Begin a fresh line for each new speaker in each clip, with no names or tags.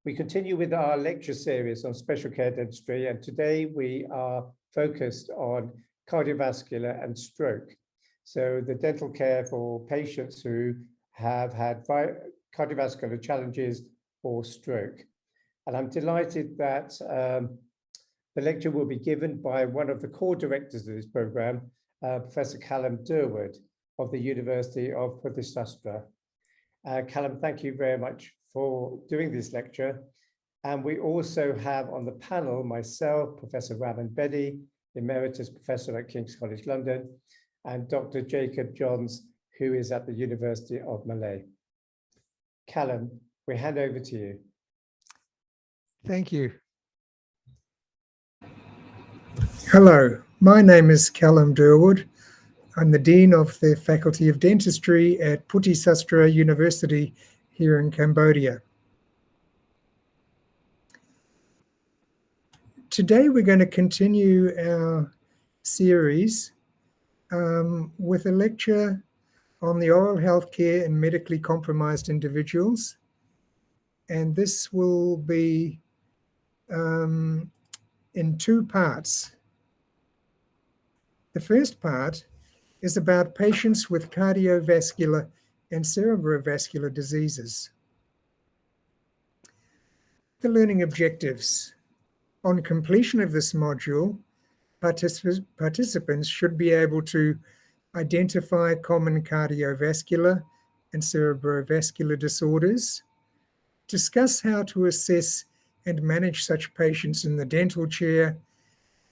We continue with our lecture series on special care dentistry, and today we are focused on cardiovascular and stroke. So the dental care for patients who have had cardiovascular challenges or stroke. And I'm delighted that the lecture will be given by one of the core directors of this program, Professor Callum Durward of the University of Prosthetic. Callum, thank you very much for doing this lecture. And we also have on the panel myself, Professor Raman Bedi, Emeritus Professor at King's College London, and Dr. Jacob Johns, who is at the University of Malay. Callum, we hand over to you.
Thank you. Hello, my name is Callum Durward. I'm the Dean of the Faculty of Dentistry at Putri Sastra University here in Cambodia. Today we're going to continue our series with a lecture on the oral health care in medically compromised individuals. And this will be in two parts. The first part is about patients with cardiovascular and cerebrovascular diseases. The learning objectives. On completion of this module, participants should be able to identify common cardiovascular and cerebrovascular disorders, discuss how to assess and manage such patients in the dental chair,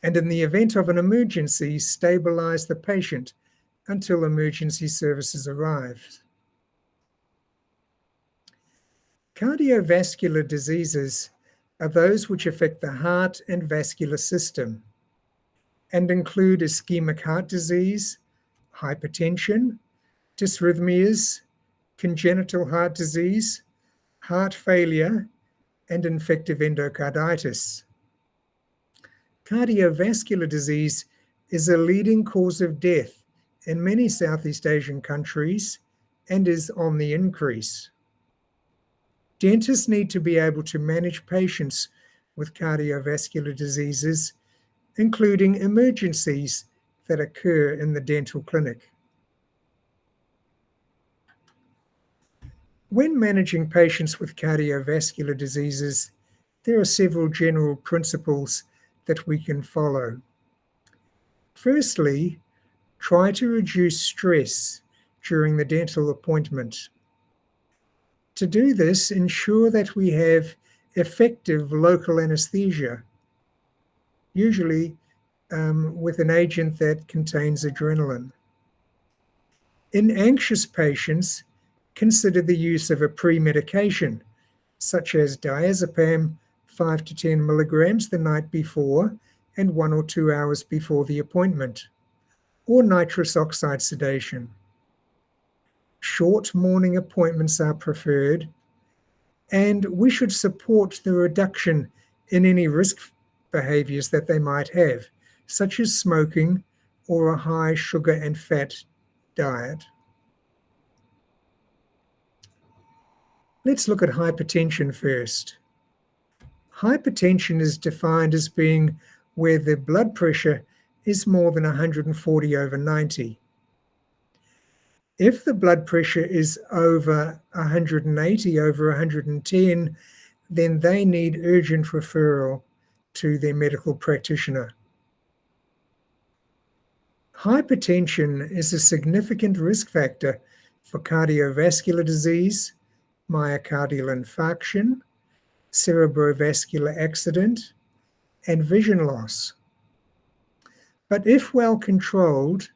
and in the event of an emergency, stabilize the patient until emergency services arrive. Cardiovascular diseases are those which affect the heart and vascular system and include ischemic heart disease, hypertension, dysrhythmias, congenital heart disease, heart failure, and infective endocarditis. Cardiovascular disease is a leading cause of death in many Southeast Asian countries and is on the increase. Dentists need to be able to manage patients with cardiovascular diseases, including emergencies that occur in the dental clinic. When managing patients with cardiovascular diseases, there are several general principles that we can follow. Firstly, try to reduce stress during the dental appointment. To do this, ensure that we have effective local anesthesia, usually with an agent that contains adrenaline. In anxious patients, consider the use of a pre-medication, such as diazepam 5 to 10 milligrams the night before and 1 or 2 hours before the appointment, or nitrous oxide sedation. Short morning appointments are preferred, and we should support the reduction in any risk behaviors that they might have, such as smoking or a high sugar and fat diet. Let's look at hypertension first. Hypertension is defined as being where the blood pressure is more than 140/90. If the blood pressure is over 180/110, then they need urgent referral to their medical practitioner. Hypertension is a significant risk factor for cardiovascular disease, myocardial infarction, cerebrovascular accident, and vision loss. But if well controlled,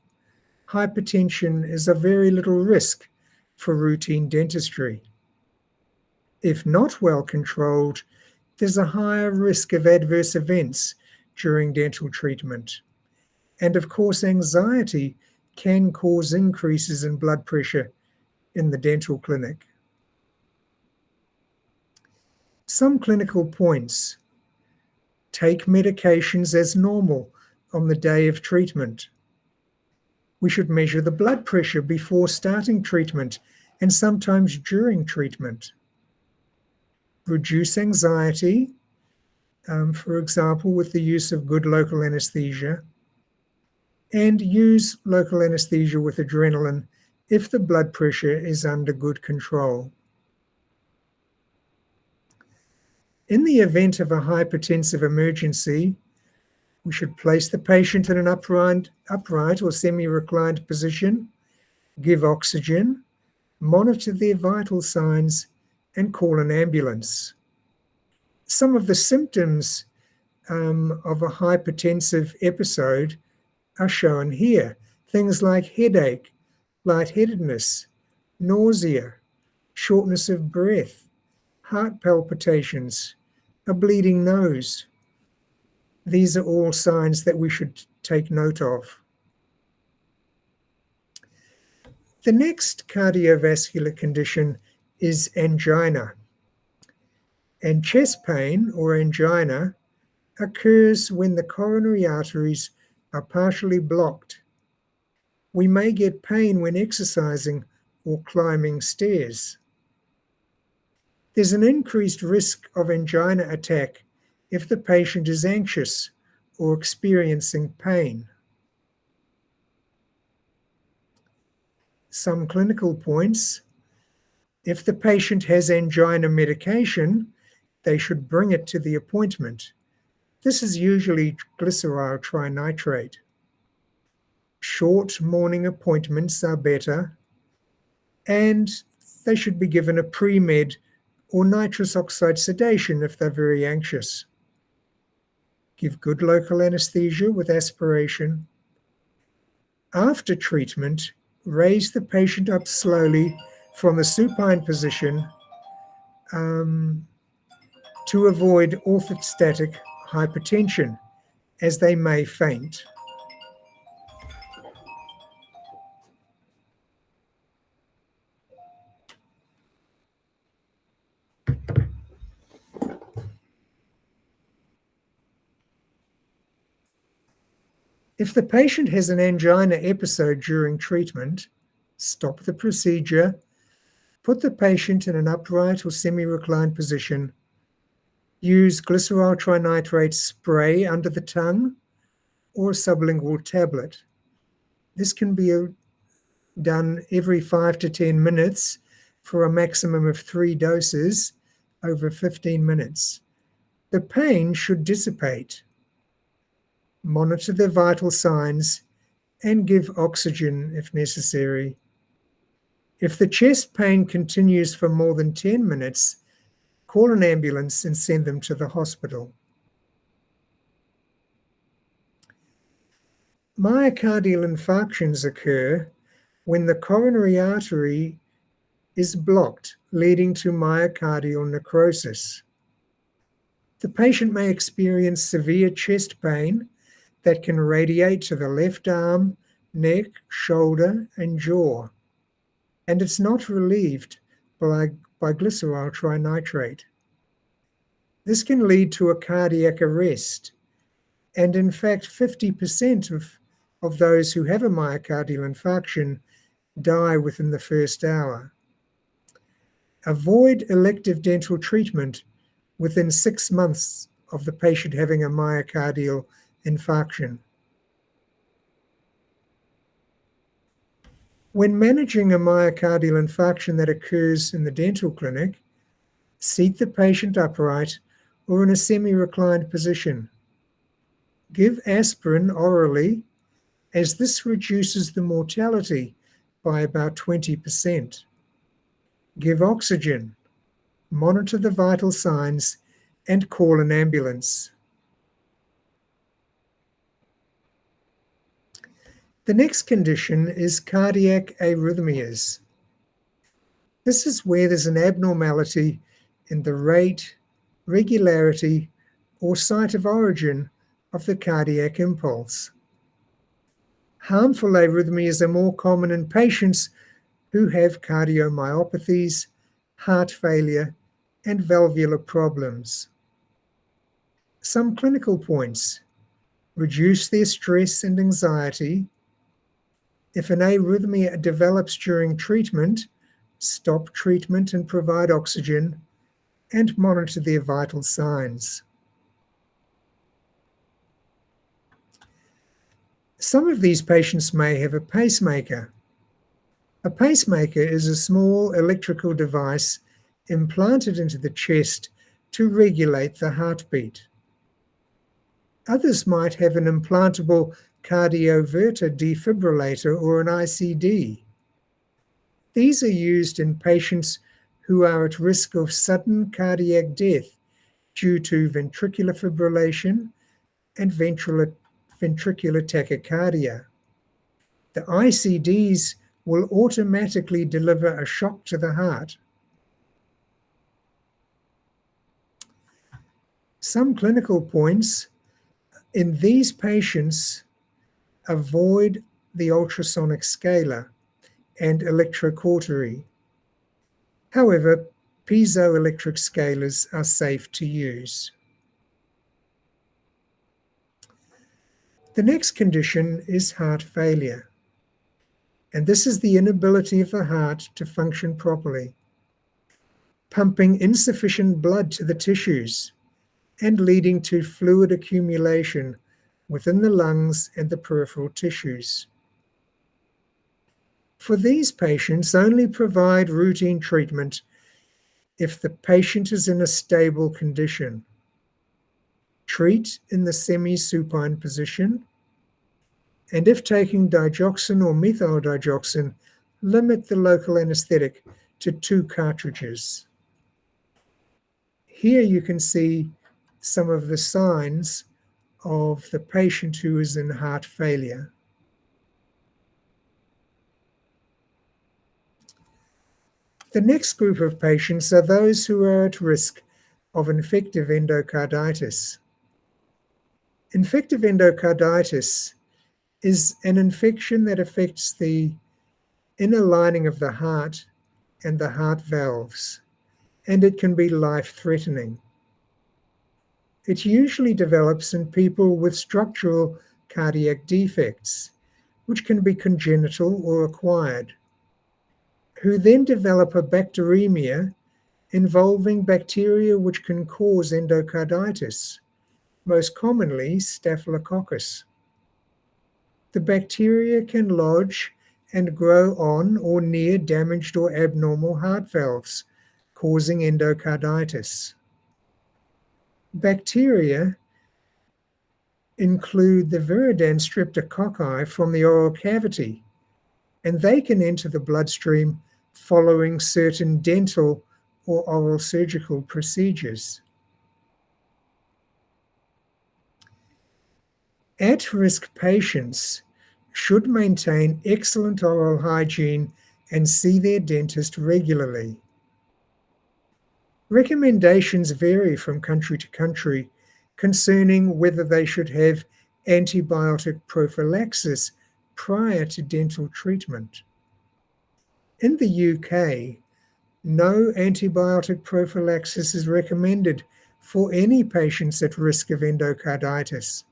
hypertension is of very little risk for routine dentistry. If not well controlled, there's a higher risk of adverse events during dental treatment. And of course, anxiety can cause increases in blood pressure in the dental clinic. Some clinical points. Take medications as normal on the day of treatment. We should measure the blood pressure before starting treatment and sometimes during treatment. reduce anxiety, for example, with the use of good local anesthesia, and use local anesthesia with adrenaline if the blood pressure is under good control. In the event of a hypertensive emergency, we should place the patient in an upright or semi-reclined position, give oxygen, monitor their vital signs, and call an ambulance. Some of the symptoms of a hypertensive episode are shown here. Things like headache, lightheadedness, nausea, shortness of breath, heart palpitations, a bleeding nose. These are all signs that we should take note of. The next cardiovascular condition is angina. And chest pain or angina occurs when the coronary arteries are partially blocked. We may get pain when exercising or climbing stairs. There's an increased risk of angina attack if the patient is anxious or experiencing pain. Some clinical points. If the patient has angina medication, they should bring it to the appointment. This is usually glyceryl trinitrate. Short morning appointments are better, and they should be given a pre-med or nitrous oxide sedation if they're very anxious. Give good local anesthesia with aspiration. After treatment, raise the patient up slowly from the supine position to avoid orthostatic hypertension, as they may faint. If the patient has an angina episode during treatment, stop the procedure, put the patient in an upright or semi-reclined position, use glyceryl trinitrate spray under the tongue or a sublingual tablet. This can be done every 5 to 10 minutes for a maximum of 3 doses over 15 minutes. The pain should dissipate. Monitor their vital signs and give oxygen if necessary. If the chest pain continues for more than 10 minutes, call an ambulance and send them to the hospital. Myocardial infarctions occur when the coronary artery is blocked, leading to myocardial necrosis. The patient may experience severe chest pain that can radiate to the left arm, neck, shoulder, and jaw, and it's not relieved by glyceryl trinitrate. This can lead to a cardiac arrest, and in fact 50% of those who have a myocardial infarction die within the first hour. Avoid elective dental treatment within 6 months of the patient having a myocardial infarction. When managing a myocardial infarction that occurs in the dental clinic, seat the patient upright or in a semi-reclined position. Give aspirin orally, as this reduces the mortality by about 20%. Give oxygen, monitor the vital signs, and call an ambulance. The next condition is cardiac arrhythmias. This is where there's an abnormality in the rate, regularity, or site of origin of the cardiac impulse. Harmful arrhythmias are more common in patients who have cardiomyopathies, heart failure, and valvular problems. Some clinical points: reduce their stress and anxiety. If an arrhythmia develops during treatment, stop treatment and provide oxygen, and monitor their vital signs. Some of these patients may have a pacemaker. A pacemaker is a small electrical device implanted into the chest to regulate the heartbeat. Others might have an implantable cardioverter defibrillator or an ICD. These are used in patients who are at risk of sudden cardiac death due to ventricular fibrillation and ventricular tachycardia. The ICDs will automatically deliver a shock to the heart. Some clinical points in these patients: avoid the ultrasonic scaler and electrocautery. However, piezoelectric scalers are safe to use. The next condition is heart failure, and this is the inability of the heart to function properly, pumping insufficient blood to the tissues and leading to fluid accumulation within the lungs and the peripheral tissues. For these patients, only provide routine treatment if the patient is in a stable condition. Treat in the semi-supine position, and if taking digoxin or methyl-digoxin, limit the local anesthetic to 2 cartridges. Here you can see some of the signs of the patient who is in heart failure. The next group of patients are those who are at risk of infective endocarditis. Infective endocarditis is an infection that affects the inner lining of the heart and the heart valves, and it can be life-threatening. It usually develops in people with structural cardiac defects, which can be congenital or acquired, who then develop a bacteremia involving bacteria which can cause endocarditis, most commonly Staphylococcus. The bacteria can lodge and grow on or near damaged or abnormal heart valves, causing endocarditis. Bacteria include the viridans streptococci from the oral cavity, and they can enter the bloodstream following certain dental or oral surgical procedures. At-risk patients should maintain excellent oral hygiene and see their dentist regularly. Recommendations vary from country to country concerning whether they should have antibiotic prophylaxis prior to dental treatment. In the UK, no antibiotic prophylaxis is recommended for any patients at risk of endocarditis.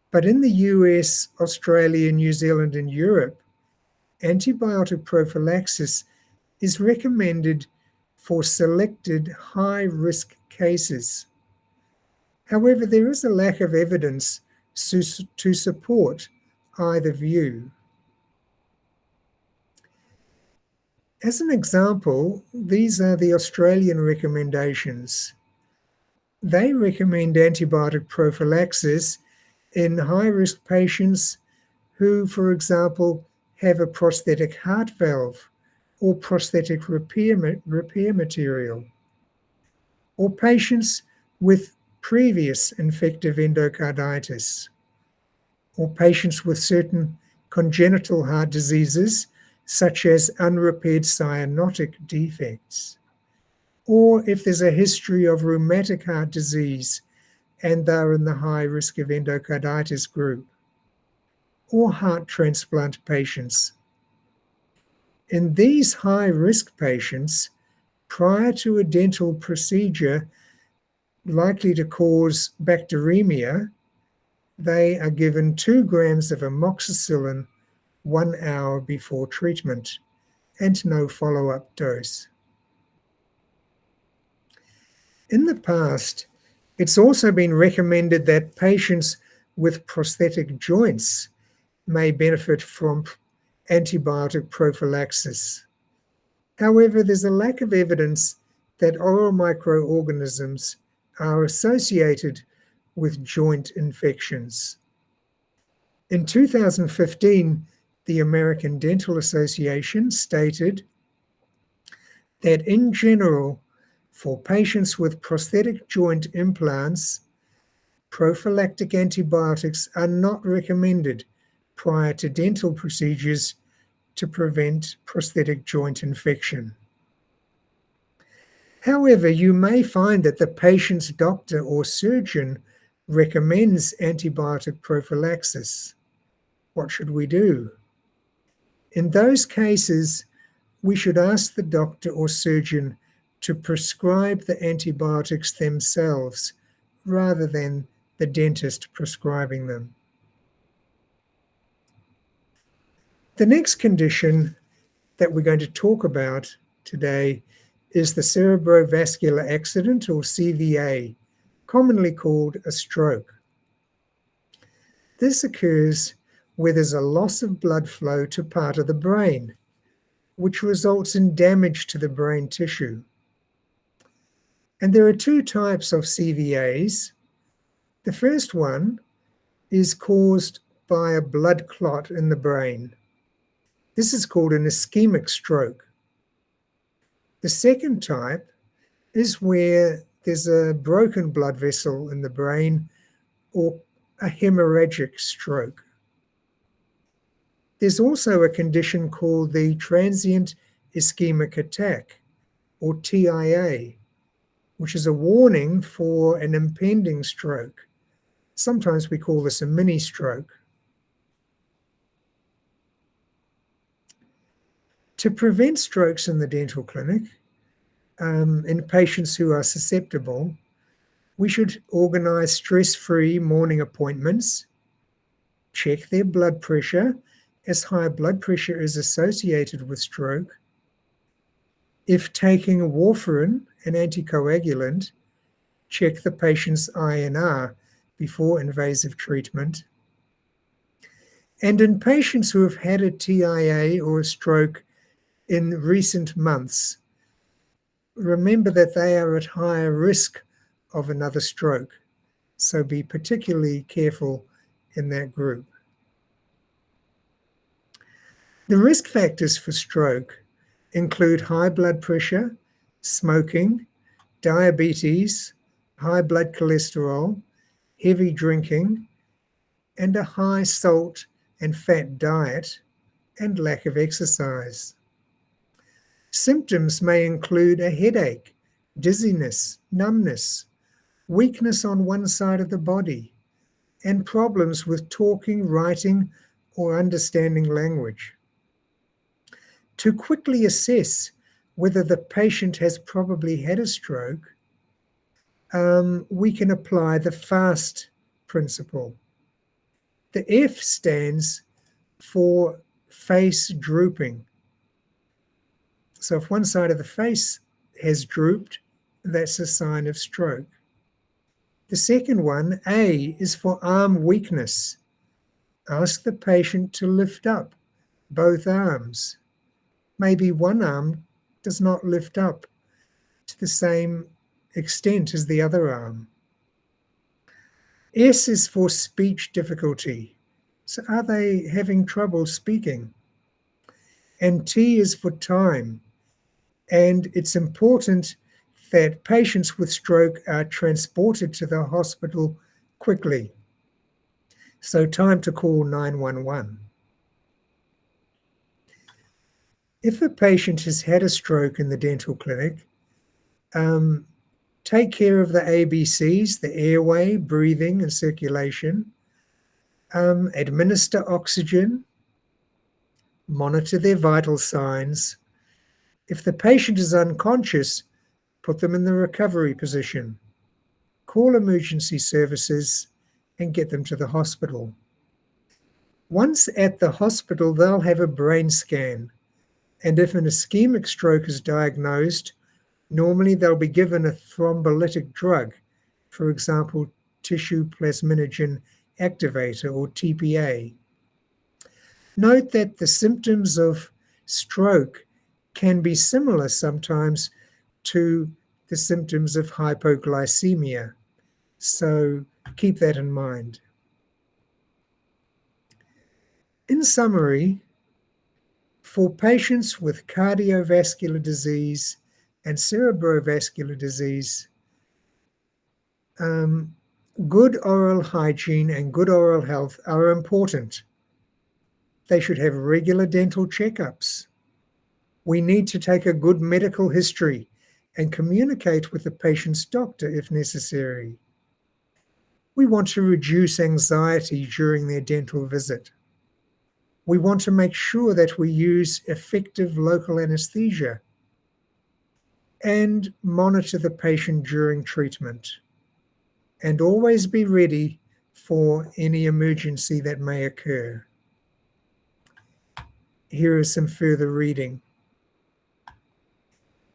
But in the US, Australia, New Zealand, and Europe, antibiotic prophylaxis is recommended for selected high-risk cases. However, there is a lack of evidence to support either view. As an example, these are the Australian recommendations. They recommend antibiotic prophylaxis in high-risk patients who, for example, have a prosthetic heart valve or prosthetic repair material, or patients with previous infective endocarditis, or patients with certain congenital heart diseases such as unrepaired cyanotic defects, or if there's a history of rheumatic heart disease and they're in the high risk of endocarditis group, or heart transplant patients. In these high-risk patients, prior to a dental procedure likely to cause bacteremia, they are given 2 grams of amoxicillin 1 hour before treatment and no follow-up dose. In the past, it's also been recommended that patients with prosthetic joints may benefit from antibiotic prophylaxis. However, there's a lack of evidence that oral microorganisms are associated with joint infections. In 2015, the American Dental Association stated that in general, for patients with prosthetic joint implants, prophylactic antibiotics are not recommended prior to dental procedures to prevent prosthetic joint infection. However, you may find that the patient's doctor or surgeon recommends antibiotic prophylaxis. What should we do? In those cases, we should ask the doctor or surgeon to prescribe the antibiotics themselves rather than the dentist prescribing them. The next condition that we're going to talk about today is the cerebrovascular accident, or CVA, commonly called a stroke. This occurs where there's a loss of blood flow to part of the brain, which results in damage to the brain tissue. And there are two types of CVAs. The first one is caused by a blood clot in the brain. This is called an ischemic stroke. The second type is where there's a broken blood vessel in the brain, or a hemorrhagic stroke. There's also a condition called the transient ischemic attack, or TIA, which is a warning for an impending stroke. Sometimes we call this a mini stroke. To prevent strokes in the dental clinic, in patients who are susceptible, we should organize stress-free morning appointments, check their blood pressure, as high blood pressure is associated with stroke. If taking warfarin, an anticoagulant, check the patient's INR before invasive treatment. And in patients who have had a TIA or a stroke in recent months, remember that they are at higher risk of another stroke, so be particularly careful in that group. The risk factors for stroke include high blood pressure, smoking, diabetes, high blood cholesterol, heavy drinking, and a high salt and fat diet, and lack of exercise. Symptoms may include a headache, dizziness, numbness, weakness on one side of the body, and problems with talking, writing, or understanding language. To quickly assess whether the patient has probably had a stroke, we can apply the FAST principle. The F stands for face drooping. So if one side of the face has drooped, that's a sign of stroke. The second one, A, is for arm weakness. Ask the patient to lift up both arms. Maybe one arm does not lift up to the same extent as the other arm. S is for speech difficulty. So are they having trouble speaking? And T is for time. And it's important that patients with stroke are transported to the hospital quickly. So time to call 911. If a patient has had a stroke in the dental clinic, take care of the ABCs, the airway, breathing, and circulation. Administer oxygen. Monitor their vital signs. If the patient is unconscious, put them in the recovery position. Call emergency services and get them to the hospital. Once at the hospital, they'll have a brain scan. And if an ischemic stroke is diagnosed, Normally, they'll be given a thrombolytic drug, for example, tissue plasminogen activator or TPA. Note that the symptoms of stroke can be similar sometimes to the symptoms of hypoglycemia. So keep that in mind. In summary, for patients with cardiovascular disease and cerebrovascular disease, good oral hygiene and good oral health are important. They should have regular dental checkups. We need to take a good medical history and communicate with the patient's doctor if necessary. We want to reduce anxiety during their dental visit. We want to make sure that we use effective local anesthesia and monitor the patient during treatment. And always be ready for any emergency that may occur. Here is some further reading.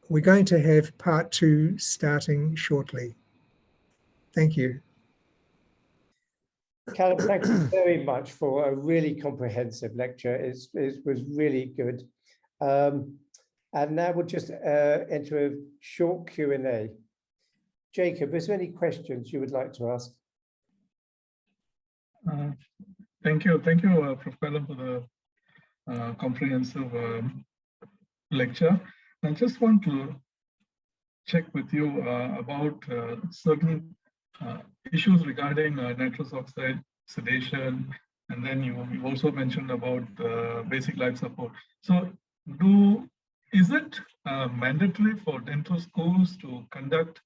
We're going to have part 2 starting shortly. Thank you.
Callum, thank you very much for a really comprehensive lecture. It was really good. And now we'll just enter a short Q&A. Jacob, is there any questions you would like to ask?
Thank you, Prof. Callum, for the comprehensive lecture. I just want to check with you about certain issues regarding nitrous oxide sedation, and then you also mentioned about basic life support. So, is it mandatory for dental schools to conduct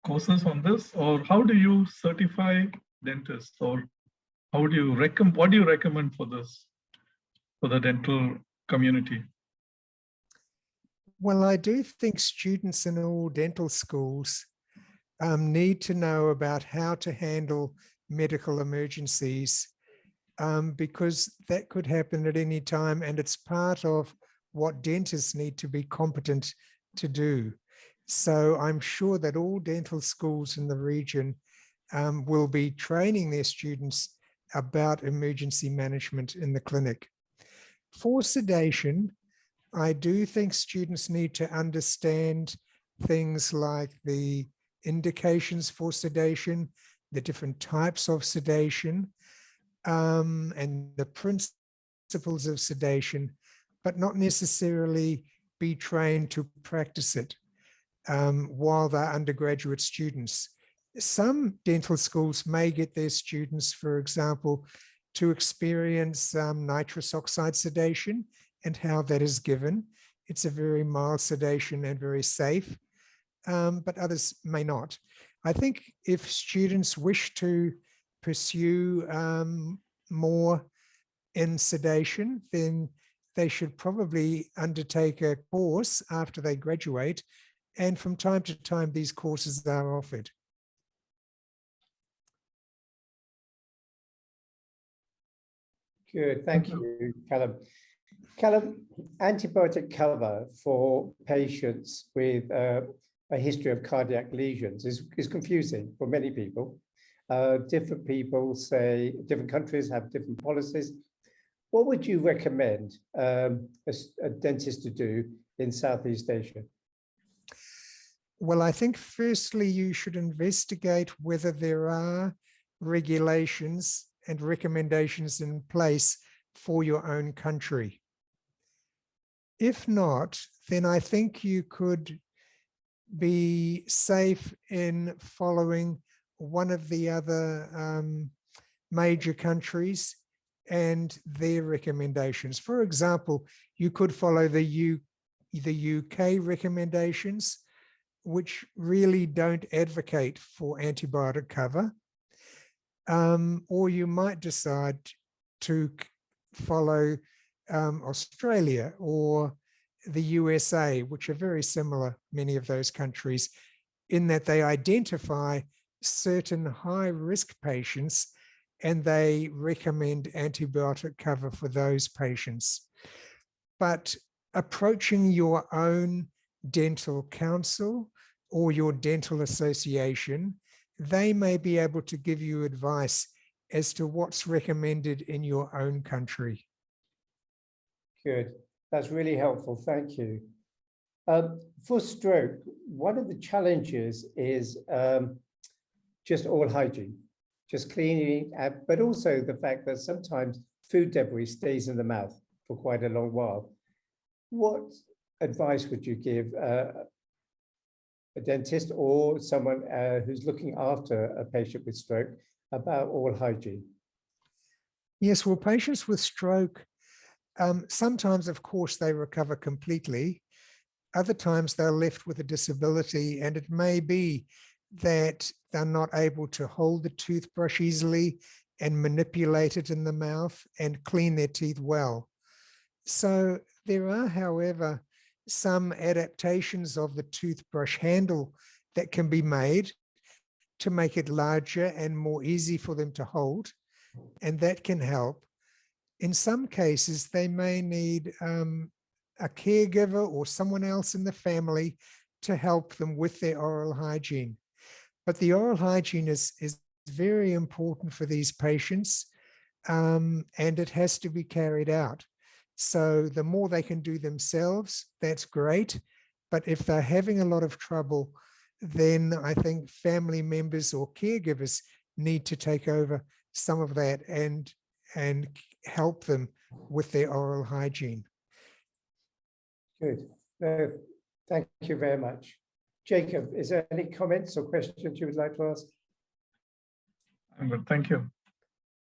courses on this, or how do you certify dentists, or how do you what do you recommend for this, for the dental community?
Well, I do think students in all dental schools need to know about how to handle medical emergencies, because that could happen at any time, and it's part of what dentists need to be competent to do. So I'm sure that all dental schools in the region will be training their students about emergency management in the clinic. For sedation, I do think students need to understand things like the indications for sedation, the different types of sedation, and the principles of sedation, but not necessarily be trained to practice it while they're undergraduate students. Some dental schools may get their students, for example, to experience nitrous oxide sedation and how that is given. It's a very mild sedation and very safe, but others may not. I think if students wish to pursue more in sedation, then they should probably undertake a course after they graduate, and from time to time these courses are offered.
Good, thank you, Callum. Callum, antibiotic cover for patients with a history of cardiac lesions is confusing for many people. Different people say, different countries have different policies. What would you recommend a dentist to do in Southeast Asia?
Well, I think firstly, you should investigate whether there are regulations and recommendations in place for your own country. If not, then I think you could be safe in following one of the other major countries and their recommendations. For example, you could follow the UK recommendations, which really don't advocate for antibiotic cover. Or you might decide to follow Australia or the USA, which are very similar, many of those countries, in that they identify certain high-risk patients and they recommend antibiotic cover for those patients. But approaching your own dental council or your dental association. They may be able to give you advice as to what's recommended in your own country.
Good. That's really helpful. Thank you. For stroke, one of the challenges is just oral hygiene, just cleaning, but also the fact that sometimes food debris stays in the mouth for quite a long while. What advice would you give a dentist or someone who's looking after a patient with stroke about oral hygiene?
Yes, well, patients with stroke, sometimes, of course, they recover completely. Other times they're left with a disability, and it may be that they're not able to hold the toothbrush easily and manipulate it in the mouth and clean their teeth well. So there are, however, some adaptations of the toothbrush handle that can be made to make it larger and more easy for them to hold, and that can help. In some cases, they may need a caregiver or someone else in the family to help them with their oral hygiene. But the oral hygiene is very important for these patients, and it has to be carried out. So the more they can do themselves, that's great. But if they're having a lot of trouble, then I think family members or caregivers need to take over some of that and help them with their oral hygiene.
Good. Thank you very much. Jacob, is there any comments or questions you would like to ask?
I'm good. Thank you.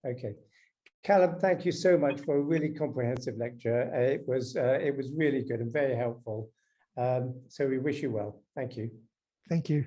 Okay. Callum, thank you so much for a really comprehensive lecture. It was really good and very helpful. So we wish you well. Thank you.
Thank you.